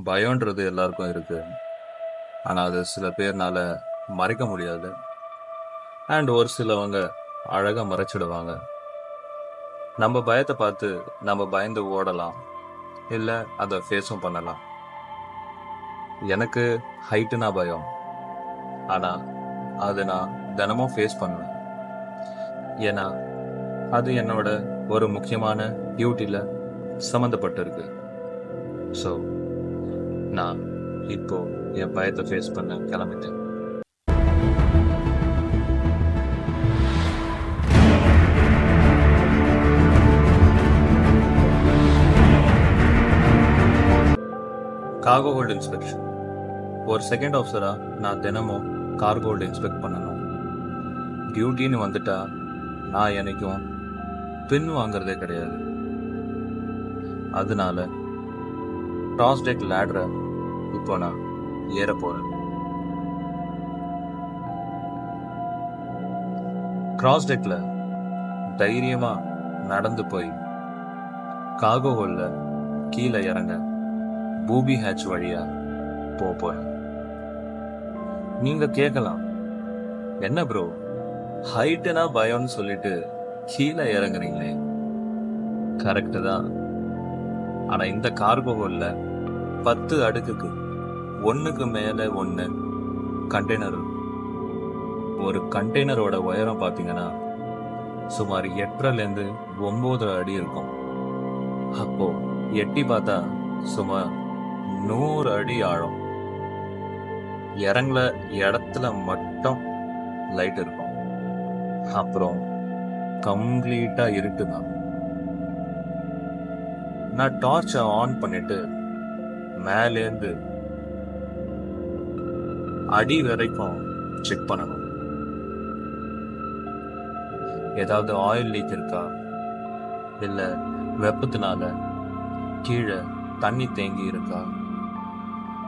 பயம்ன்றது எல்லாருக்கும் இருக்கு. ஆனா, அது சில பேர்னால மறைக்க முடியாது. அண்ட் ஒரு சிலவங்க அழகா மறைச்சிடுவாங்க. நம்ம பயத்த பார்த்து நம்ம பயந்து ஓடலாம். இல்ல அத ஃபேஸும் பண்ணலாம். எனக்கு ஹைட்டுனா பயம். ஆனா, அத நான் தினமும் ஃபேஸ் பண்ணுவேன். ஏன்னா, அது என்னோட ஒரு முக்கியமான டியூட்டில சம்மந்தப்பட்டிருக்கு. ஸோ, நான் இப்போ என் பயத்த ஃபேஸ் பண்ண கிளம்பிட்டேன். Cargo hold inspection. ஒரு செகண்ட் ஆஃபீஸரா நான் தினமும் கார்கோ ஹோல்ட் இன்ஸ்பெக்ட் பண்ணணும். டியூட்டின்னு வந்துட்டா நான் என்னைக்கும் பின் வாங்குறதே கிடையாது. அதனால கிராஸ் டெக் லேடரை இப்போ நான் ஏற போறேன். கிராஸ் டெக்ல தைரியமா நடந்து போய் கார்கோ ஹோல்ல கீழே இறங்க பூபி ஹேட்ச் வழியா போறேன். நீங்க கேட்கலாம், என்ன ப்ரோ ஹைட்டுனா பயம்னு சொல்லிட்டு கீழே இறங்குறீங்களே? கரெக்டு தான். ஆனா இந்த கார்கோ ஹோல்ல 10 அடுக்குக்கு ஒண்ணுக்கு மேல ஒண்ணு கண்டெய்னர். ஒரு கண்டெய்னரோட உயரம் பாத்தீங்கன்னா சுமார் 8.5 to 9 அடி இருக்கும். அப்போ எட்டி பார்த்தா சுமார் 100 அடி ஆழம். இறங்குல இடத்துல மட்டும் லைட் இருக்கும். அப்புறம் கம்ப்ளீட்டா இருட்டுதான். நான் டார்ச்சை ஆன் பண்ணிட்டு மேலேந்து அடி வரைக்கும் செக் பண்ணணும். ஏதாவது ஆயில் லீக் இருக்கா, இல்ல வெப்பத்தினால கீழே தண்ணி தேங்கி இருக்கா,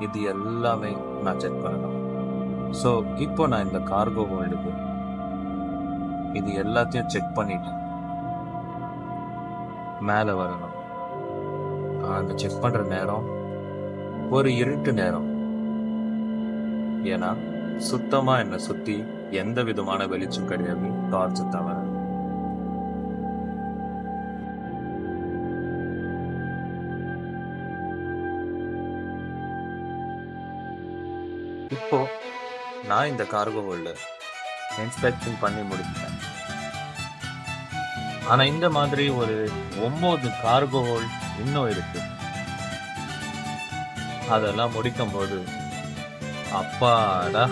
இது எல்லாமே நான் செக் பண்ணணும். ஸோ இப்போ நான் இந்த கார்கோ ஹோல்டுக்கு இது எல்லாத்தையும் செக் பண்ணிட்டு மேலே வரணும். அந்த செக் பண்ற நேரம் ஒரு இருட்டு நேரம். ஏன்னா சுத்தமா என்னை சுத்தி எந்த விதமான வெளிச்சம் கிடையாது, டார்ச் தவிர. இப்போ நான் இந்த கார்கோ ஹோல்ட இன்ஸ்பெக்ஷன் பண்ணி முடிச்சிட்டேன். ஆனா இந்த மாதிரி ஒரு 9 கார்கோ ஹோல்ட் இன்னும் இருக்கு. அதெல்லாம் முடிக்கும் போது அப்பாடா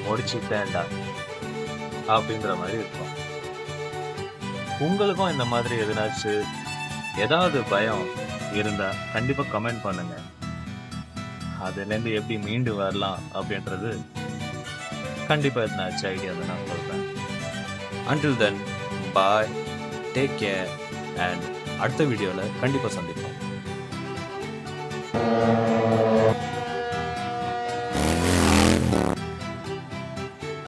முடிச்சுட்டேன்டா அப்படின்ற மாதிரி இருக்கும். உங்களுக்கும் இந்த மாதிரி ஏதாவது பயம் இருந்தா கண்டிப்பா கமெண்ட் பண்ணுங்க. அதுல இருந்து எப்படி மீண்டு வரலாம் அப்படின்றது கண்டிப்பா எதனாச்சு ஐடியா நான் சொல்றேன். Until then, bye, take care, and அடுத்த வீடியோல கண்டிப்பா சந்திப்போம்.